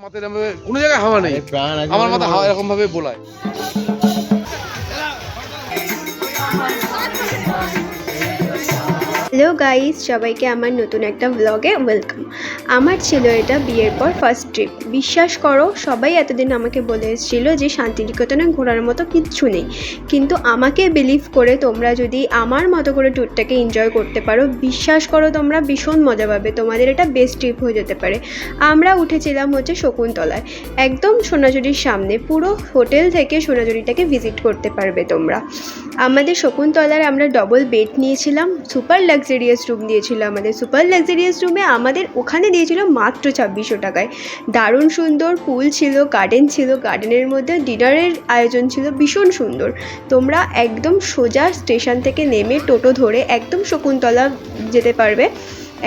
মাথায় কোনো জায়গায় হাওয়া নেই, আমার মাথা হাওয়া এরকম ভাবে বোলায়। হ্যালো গাইস, সবাইকে আমার নতুন একটা ব্লগে ওয়েলকাম। আমার ছিল এটা বিয়ের পর ফার্স্ট ট্রিপ। বিশ্বাস করো, সবাই এতদিন আমাকে বলে এসেছিল যে শান্তিনিকেতনে ঘোরার মতো কিচ্ছু নেই, কিন্তু আমাকে বিলিভ করে তোমরা যদি আমার মতো করে ট্যুরটাকে এনজয় করতে পারো, বিশ্বাস করো তোমরা ভীষণ মজা পাবে, তোমাদের এটা বেস্ট ট্রিপ হয়ে যেতে পারে। আমরা উঠেছিলাম হচ্ছে শকুন্তলায়, একদম সোনাঝুরির সামনে। পুরো হোটেল থেকে সোনাঝুরিটাকে ভিজিট করতে পারবে তোমরা। আমাদের শকুন্তলার আমরা ডবল বেড নিয়েছিলাম, সুপার লাক্সারিয়াস রুম দিয়েছিল আমাদের। সুপার লাক্সারিয়াস রুমে আমাদের ওখানে দিয়েছিল মাত্র 2600 টাকায়। দারুণ সুন্দর পুল ছিল, গার্ডেন ছিল, গার্ডেনের মধ্যে ডিনারের আয়োজন ছিল, ভীষণ সুন্দর। তোমরা একদম সোজা স্টেশন থেকে নেমে টোটো ধরে একদম শকুন্তলা যেতে পারবে।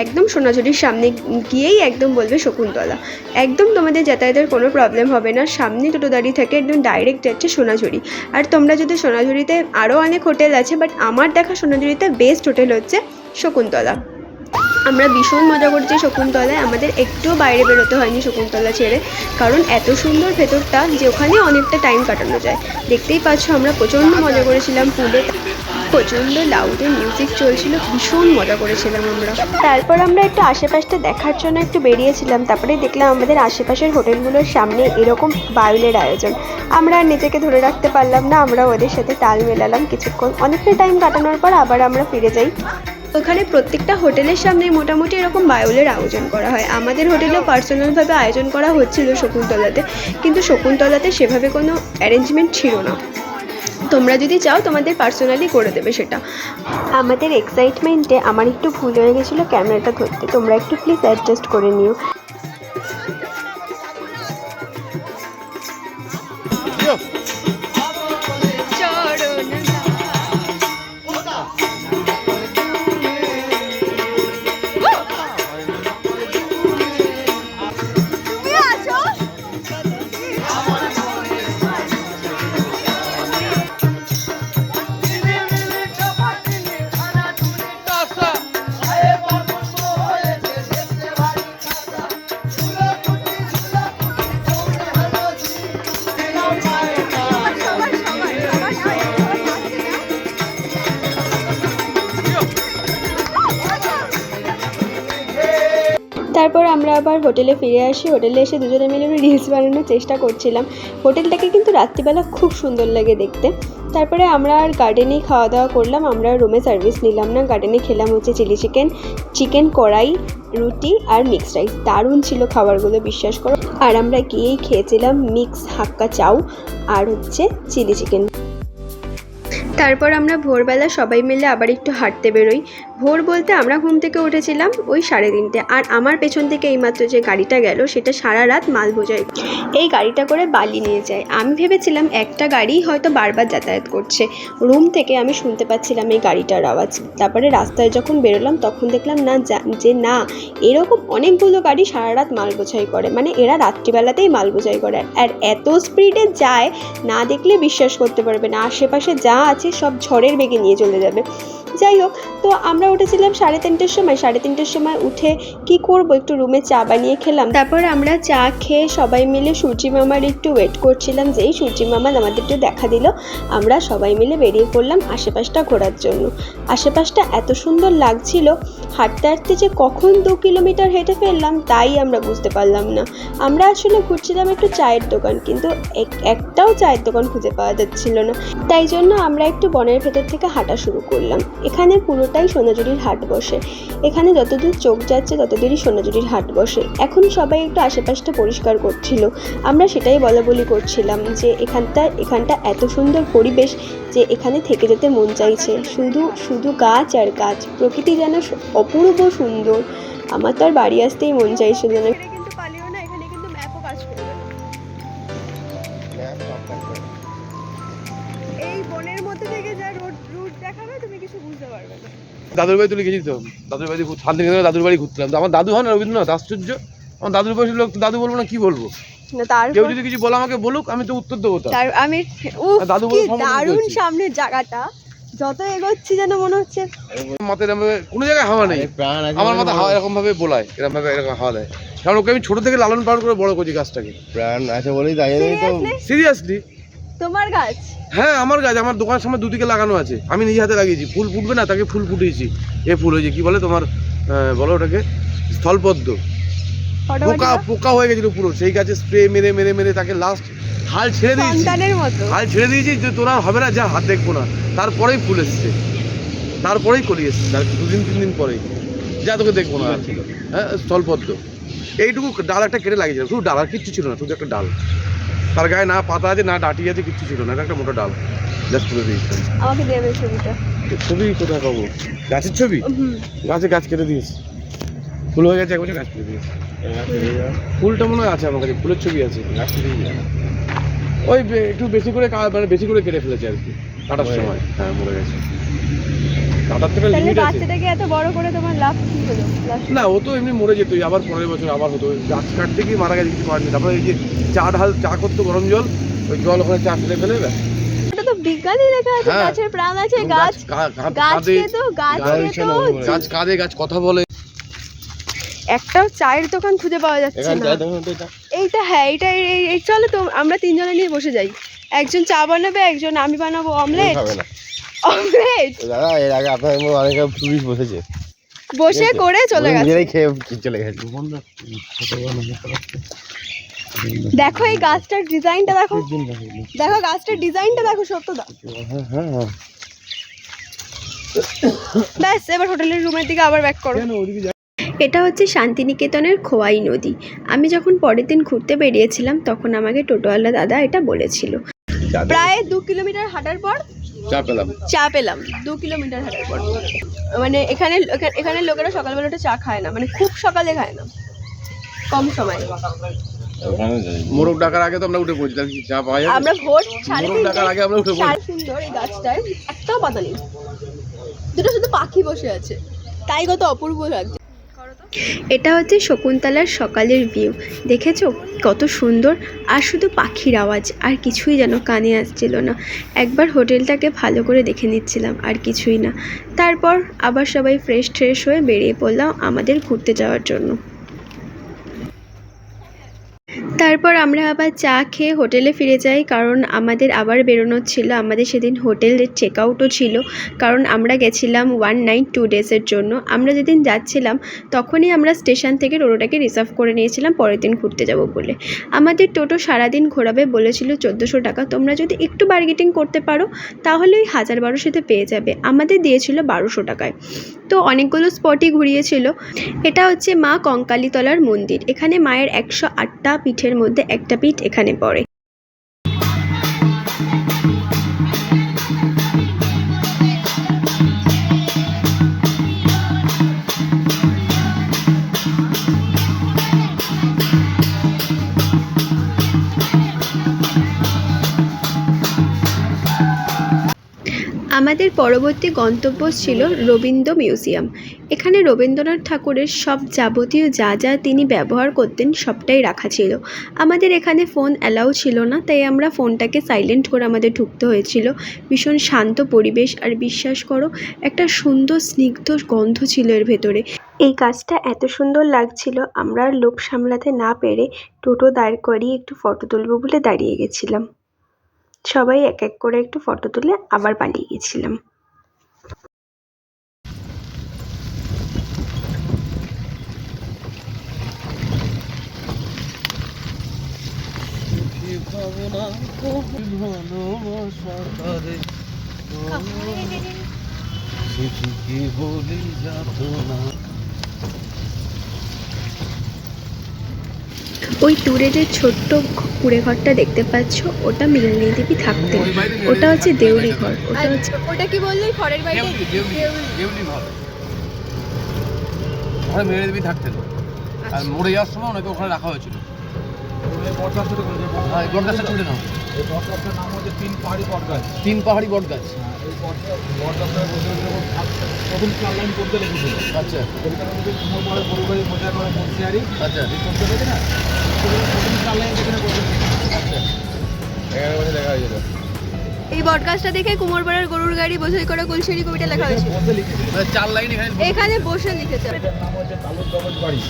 একদম সোনাঝুরির সামনে গিয়েই একদম বলবে শকুন্তলা, একদম তোমাদের যাতায়াতের কোনো প্রবলেম হবে না। সামনে টোটো দাঁড়িয়ে থাকে, একদম ডাইরেক্ট যাচ্ছে সোনাঝুরি। আর তোমরা যদি সোনাঝুরিতে আরও অনেক হোটেল আছে, বাট আমার দেখা সোনাঝুরিতে বেস্ট হোটেল হচ্ছে শকুন্তলা। আমরা ভীষণ মজা করছি শকুন্তলায়, আমাদের একটুও বাইরে বেরোতে হয়নি শকুন্তলা ছেড়ে, কারণ এত সুন্দর ভেতরটা যে ওখানে অনেকটা টাইম কাটানো যায়। দেখতেই পাচ্ছ আমরা প্রচণ্ড মজা করেছিলাম পুলে, প্রচণ্ড লাউডে মিউজিক চলছিল, ভীষণ মজা করেছিলাম আমরা। তারপর আমরা একটু আশেপাশটা দেখার জন্য একটু বেরিয়েছিলাম, তারপরে দেখলাম আমাদের আশেপাশের হোটেলগুলোর সামনে এরকম বাউলের আয়োজন। আমরা নিজেকে ধরে রাখতে পারলাম না, আমরা ওদের সাথে তাল মেলালাম কিছুক্ষণ। অনেকটা টাইম কাটানোর পর আবার আমরা ফিরে যাই। ওখানে প্রত্যেকটা হোটেলের সামনে মোটামুটি এরকম বাউলের আয়োজন করা হয়। আমাদের হোটেলেও পার্সোনালভাবে আয়োজন করা হচ্ছিল শকুন্তলাতে, কিন্তু শকুন্তলাতে সেভাবে কোনো অ্যারেঞ্জমেন্ট ছিল না। তোমরা যদি চাও তোমাদের পার্সোনালি করে দেবে সেটা। আমাদের এক্সাইটমেন্টে আমার একটু ভুল হয়ে গেছিলো ক্যামেরাটা ধরতে, তোমরা একটু প্লিজ অ্যাডজাস্ট করে নিও। তারপর আমরা আবার হোটেলে ফিরে আসি। হোটেলে এসে দুজনে মিলে রিলস বানানোর চেষ্টা করছিলাম। হোটেলটাকে কিন্তু রাত্রিবেলা খুব সুন্দর লাগে দেখতে। তারপরে আমরা আর গার্ডেনেই খাওয়া দাওয়া করলাম, আমরা রুমে সার্ভিস নিলাম না। গার্ডেনে খেলাম হচ্ছে চিলি চিকেন, চিকেন কড়াই, রুটি আর মিক্সড রাইস। দারুণ ছিল খাবারগুলো, বিশ্বাস করো। আর আমরা গিয়েই খেয়েছিলাম মিক্স হাক্কা চাউ আর হচ্ছে চিলি চিকেন। তারপর আমরা ভোরবেলা সবাই মিলে আবার একটু হাঁটতে বেরোই। ভোর বলতে আমরা ঘুম থেকে উঠেছিলাম ওই 3:30, আর আমার পেছন থেকে এইমাত্র যে গাড়িটা গেল সেটা সারা রাত মাল বোঝাই। এই গাড়িটা করে বালি নিয়ে যায়। আমি ভেবেছিলাম একটা গাড়ি হয়তো বারবার যাতায়াত করছে, রুম থেকে আমি শুনতে পাচ্ছিলাম এই গাড়িটার আওয়াজ। তারপরে রাস্তায় যখন বেরোলাম তখন দেখলাম না এরকম অনেকগুলো গাড়ি সারা রাত মাল বোঝাই করে, মানে এরা রাত্রিবেলাতেই মাল বোঝাই করে। আর এত স্পিডে যায়, না দেখলে বিশ্বাস করতে পারবে না, আশেপাশে যা আছে সব ঝড়ের বেগে নিয়ে চলে যাবে। যাই হোক, তো আমরা উঠেছিলাম 3:30-র সময়। 3:30-র সময় উঠে কি করব, একটু রুমে চা বানিয়ে খেলাম। তারপর আমরা চা খেয়ে সবাই মিলে সূর্যি মামার একটু ওয়েট করছিলাম। যেই সূর্যি মামা আমাদের একটু দেখা দিল, আমরা সবাই মিলে বেরিয়ে পড়লাম আশেপাশটা ঘোরার জন্য। আশেপাশটা এত সুন্দর লাগছিল, হাঁটতে হাঁটতে যে কখন 2 কিলোমিটার হেঁটে ফেললাম তাই আমরা বুঝতে পারলাম না। আমরা আসলে ঘুরছিলাম একটু চায়ের দোকান, কিন্তু একটাও চায়ের দোকান খুঁজে পাওয়া যাচ্ছিল না। তাই জন্য আমরা একটু বনের ভেতর থেকে হাঁটা শুরু করলাম। এখানে পুরোটাই সোনাঝুরির হাট বসে, এখানে যতদূর চোখ যাচ্ছে ততদূরই সোনাঝুরির হাট বসে। এখন সবাই একটু আশেপাশটা পরিষ্কার করছিল, আমরা সেটাই বলাবলি করছিলাম যে এখানটা এত সুন্দর পরিবেশ যে এখানে থেকে যেতে মন চাইছে। শুধু গাছ আর গাছ, প্রকৃতি যেন অপূর্ব সুন্দর। আমার তো আর বাড়ি আসতেই মন চাইছিল না। কিন্তু পালিও না, এখানে কিন্তু ম্যাপও কাজ করবে না। এই বনের মধ্যে থেকে যা রুট দেখাবে তুমি কিছু বুঝতে পারবে না। দাদুর বাড়ি তুলে গেছি তো, দাদুর বাড়ি শান্তিনিকেতনে দাদুর বাড়ি ঘুরতাম। তো আমার দাদু হয় না রবীন্দ্রনাথ, আশ্চর্য। আমার দাদুর বয়সী লোক, দাদু বলবো না কি বলবো। কেউ যদি কিছু বলে আমাকে বলুক, আমি তো উত্তর দেবো। আমি দারুণ সামনের জায়গাটা, যত এগোচ্ছি যেন মনে হচ্ছে মাথায় এরকম ভাবে কোনো জায়গায় হাওয়া নেই, প্রাণ আছে আমার মাথায় হাওয়া এরকম ভাবে বোলায়, এরকম ভাবে এরকম হাওয়া দেয়, কারণ ওকে আমি ছোট থেকে লালন পালন করে বড় করছি গাছটাকে। প্রাণ আছে বলেই তাই জন্যই তো। Seriously? সিরিয়াসলি, তোমার গাছ? হ্যাঁ আমার গাছ আমার দোকানের সামনে দুদিকে লাগানো আছে, আমি নিজে হাতে লাগিয়েছি। ফুল ফুটবে না তাকে ফুল ফুটিয়েছি। এ ফুল হয়েছে কি বলে তোমার, বলো ওটাকে স্থলপদ্ম। পোকা পোকা হয়ে গেছিল পুরো, সেই গাছে স্প্রে মেরে মেরে মেরে তাকে লাস্ট হাল ছেড়ে দিয়েছি, সন্তানের মতো হাল ছেড়ে দিয়েছি যে তোরা হবে না, যা হাত দেখবো না। তারপরেই ফুল এসছে, তারপরেই কলি এসছে, তার 2-3 দিন পরেই, যা তোকে দেখবো না। হ্যাঁ স্থলপদ্ম, এইটুকু ডাল একটা কেটে লাগিয়েছিল, শুধু ডাল আর কিচ্ছু ছিল না, শুধু একটা ডাল। তার গায়ে না পাতা আছে না ডাটি আছে, কিচ্ছু ছিল না, এটা একটা মোটা ডাল জাস্ট তুলে দিয়েছিলাম। আমাকে দেবে ছবিটা। ছবি কোথায় পাবো? গাছের ছবি? গাছে গাছ কেটে দিয়েছি, ফুল হয়ে গেছে, এক বছর গাছ কেটে দিয়েছি। ফুলটা মনে হয় আছে আমার কাছে, ফুলের ছবি আছে। ওই একটু বেশি করে মানে বেশি করে কেটে ফেলেছে আর কি কাটার সময়। হ্যাঁ মরে গেছে, কাটার থেকে তাহলে লিমিট আছে। বাচ্চাটাকে এত বড় করে তোমার লাভ কি হলো? না ও তো এমনি মরে যেত, আবার 15 বছর আবার হতো। গাছ কাটতে গিয়ে মারা গেছে, কিছু করেনি। তারপরে এই যে চা করতো গরম জল, ওই জল ওখানে চা ফেলে ফেলে ব্যাস। এটা তো বিজ্ঞানী লেখা আছে, হ্যাঁ। গাছের প্রাণ আছে, গাছ কাঁদে, গাছ কাঁদে, গাছ কথা বলে। একটাও চায়ের দোকান খুঁজে পাওয়া যাচ্ছে না। এইটা হ্যাঁ, এই চলো তো আমরা 3 জনে নিয়ে বসে যাই। একজন চা বানাবে, একজন আমি বানাবো অমলেট। অমলেট দাদা এর আগে আপনার অনেক পুলিশ বসেছে, বসে করে চলে গেছে। নিজেরাই খেয়ে চলে গেছে। দেখো এই গাছটার ডিজাইনটা দেখো, দেখো গাছটার ডিজাইনটা দেখো সত্যদা। ব্যাস এবার হোটেলের রুমের দিকে আবার ব্যাক করো। এটা হচ্ছে শান্তিনিকেতনের খোয়াই নদী। আমি যখন পরের দিন ঘুরতে বেরিয়েছিলাম তখন আমাকে টোটোওয়ালা দাদা এটা বলেছিল। প্রায় 2 কিলোমিটার হাঁটার পর চা পেলাম 2 কিলোমিটার হাঁটার পর। মানে এখানে লোকেরা সকালবেলা উঠে চা খায় না, মানে খুব সকালে খায় না, কম সময়। মোরগ ডাকার আগে তো আমরা উঠে পড়ছি, তাহলে কি চা পাওয়া যাবে? আমরা ভোর মোরগ ডাকার আগে আমরা উঠে পড়ছি। সুন্দর এই গাছটার একটাও পাতা নেই, দুটো শুধু পাখি বসে আছে, তাই কত অপূর্ব লাগছে। এটা হচ্ছে শকুন্তলার সকালের ভিউ, দেখেছো কত সুন্দর। আর শুধু পাখির আওয়াজ, আর কিছুই যেন কানে আসছিল না। একবার হোটেলটাকে ভালো করে দেখে নিচ্ছিলাম, আর কিছুই না। তারপর আবার সবাই ফ্রেশ হয়ে বেরিয়ে পড়লাম আমাদের ঘুরতে যাওয়ার জন্য। তারপর আমরা আবার চা খেয়ে হোটেলে ফিরে যাই, কারণ আমাদের আবার বেরোনোর ছিল। আমাদের সেদিন হোটেলের চেক আউটও ছিল, কারণ আমরা গেছিলাম 1 নাইট 2 ডেজের জন্য। আমরা যেদিন যাচ্ছিলাম তখনই আমরা স্টেশন থেকে টোটোটাকে রিজার্ভ করে নিয়েছিলাম পরের দিন ঘুরতে যাব বলে। আমাদের টোটো সারাদিন ঘোরাবে বলেছিল 1400 টাকা। তোমরা যদি একটু বার্গেটিং করতে পারো তাহলে ওই 1000-1200-তে পেয়ে যাবে। আমাদের দিয়েছিল 1200 টাকায়। তো অনেকগুলো স্পটই ঘুরিয়েছিল। এটা হচ্ছে মা কঙ্কালীতলার মন্দির। এখানে মায়ের 108টা পীঠের মধ্যে একটা পীঠ এখানে পড়ে। আমাদের পরবর্তী গন্তব্য ছিল রবীন্দ্র মিউজিয়াম। এখানে রবীন্দ্রনাথ ঠাকুরের সব যাবতীয় যা যা তিনি ব্যবহার করতেন সবটাই রাখা ছিল। আমাদের এখানে ফোন অ্যালাউ ছিল না, তাই আমরা ফোনটাকে সাইলেন্ট করে আমাদের ঢুকতে হয়েছিল। ভীষণ শান্ত পরিবেশ, আর বিশ্বাস করো একটা সুন্দর স্নিগ্ধ গন্ধ ছিল এর ভেতরে। এই কাজটা এত সুন্দর লাগছিল, আমরা আর লোভ সামলাতে না পেরে টোটো দাঁড় করিয়ে একটু ফটো তুলবো বলে দাঁড়িয়ে গেছিলাম। সবাই এক এক করে একটু ফটো তুলে আবার পালিয়ে গেছিলাম। ওই দূরে যে ছোট্ট কুড়ে ঘরটা দেখতে পাচ্ছ, ওটা মৃণালী দেবী থাকতেন। ওটা হচ্ছে দেউড়ি ঘর। ওটা কি বললি? ঘরের বাইরে দেউড়ি ঘর, ওখানে মৃণালী দেবী থাকতেন। আর মরে যাওয়ার সময় ওনাকে ওখানে রাখা হয়েছিল। বটগাছটা ছুটে নাও। এই বটগাছটার নাম হচ্ছে 3 পাহাড়ি বটগাছ। 3 পাহাড়ি বটগাছ। এই বটগাছটার প্রথম 4 লাইন করতে লেগেছিল। আচ্ছা, কবিতার মধ্যে কুমোরমালের পরিবারের মজা করে মনসিয়ারি। আচ্ছা, এই করতে লেগে না প্রথম 4 লাইন যেখানে করতে। আচ্ছা, 11 বছর দেখা হয়েছিল। এই বটগাছটা দেখে কুমোরপাড়ার গরুর গাড়ি বোঝাই করা কুলশেরি কবিতা লেখা হয়েছে। বসে লিখেছে। 4 লাইন এখানে এখানে বসে লিখেছে। এটার নাম হচ্ছে তালুক ধবজ বাড়ি।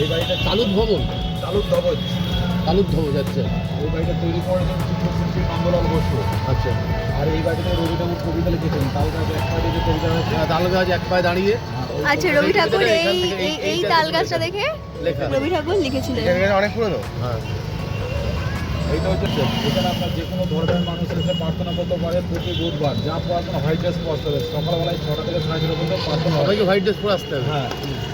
এই বাড়িটা তালুক ভবন, তালুক ধবজ। তালুক ভবন। আচ্ছা এই বাড়িটা তৈরি করেছেন চিত্রশিল্পী নন্দলাল বসু। আচ্ছা। আর এই বাড়িতে রবি ঠাকুর কবিতা লিখেছেন। তাল গাছ এক পায়ে দেখে কবিতা হয়েছে। তাল গাছ এক পায়ে দাঁড়িয়ে আচ্ছা, রবি ঠাকুর এই এখান থেকে এই এই তাল গাছটা দেখে লেখা। রবি ঠাকুর লিখেছিলেন। এটা অনেক পুরনো। হ্যাঁ। এইটা হচ্ছে এখানে আপনার যে কোনো ধর্মের মানুষ এসে প্রার্থনা করতে পারে প্রতি বুধবার। যা প্রার্থনা হোয়াইট ড্রেস পরতে হবে। সকালবেলায় 6টা থেকে 6:30 পর্যন্ত প্রার্থনা হয়। সবাইকে হোয়াইট ড্রেস পরে আসতে হবে। হ্যাঁ,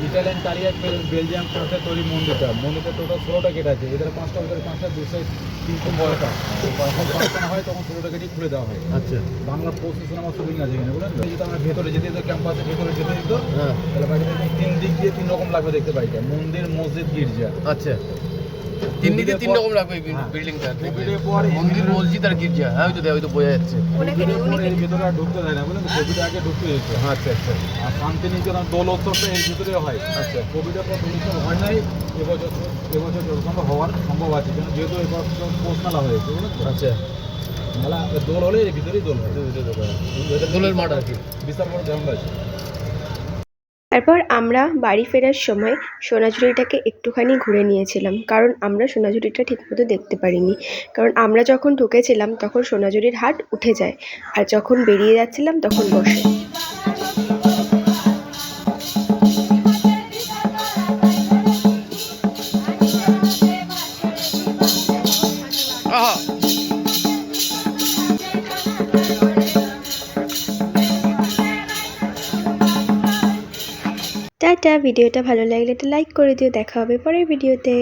ইটালিয়ান টারিয়া বেলজিয়াম কাঠে তৈরি মন্দিরটা। মন্দিরটা টোটাল 16টা গেট আছে। এদের 5টা ভিতরে 5টা 203 বড়টা। যখন প্রার্থনা হয় তখন 16টা গেটই খুলে দেওয়া হয়। আচ্ছা। বাংলা পোস্ট সিনেমা শুটিং আছে এখানে, বুঝলেন তো? যদি আমরা ভেতরে যেতে দিত, ক্যাম্পাসের ভেতরে যেতে দিত, হ্যাঁ। তাহলে বাড়িতে 3 দিক দিয়ে 3 রকম লাগবে দেখতে বাড়িটা। মন্দির, মসজিদ, গির্জা। আচ্ছা। 3 দিকে 3 রকম রাখবে এই হ্যাঁ। বিল্ডিংটা। কোভিডের পর মন্দির, মসজিদ আর গির্জা। হ্যাঁ, ওই তো বোঝা যাচ্ছে। কোভিডের পর এর ভিতরে আর ঢুকতে দেয় না, বুঝলেন তো? কোভিড আগে ঢুকতে দিত। আচ্ছা আচ্ছা আর শান্তিনিকেতন দোল উৎসবটা এর ভিতরে হয়। আচ্ছা। কোভিডের পর দোল উৎসব হয় নাই। এবছর যত হওয়ার সম্ভব আছে, কারণ যেহেতু এবার পৌষ মেলা হয়েছে, বুঝলেন তো? আচ্ছা। মেলা দোল হলে এর ভিতরেই দোল হয়। এটা দোলের মাঠ আর কি। বিশাল বড় গ্রাউন্ড আছে। তারপর আমরা বাড়ি ফেরার সময় সোনাঝুরিটাকে একটুখানি ঘুরে নিয়েছিলাম, কারণ আমরা সোনাঝুরিটা ঠিকমতো দেখতে পারিনি। কারণ আমরা যখন ঢুকেছিলাম তখন সোনাঝুরির হাট উঠে যায়, আর যখন বেরিয়ে যাচ্ছিলাম তখন বসে। আহা। টাটা। ভিডিওটা ভালো লাগলে একটা লাইক করে দিও। দেখা হবে পরের ভিডিওতে।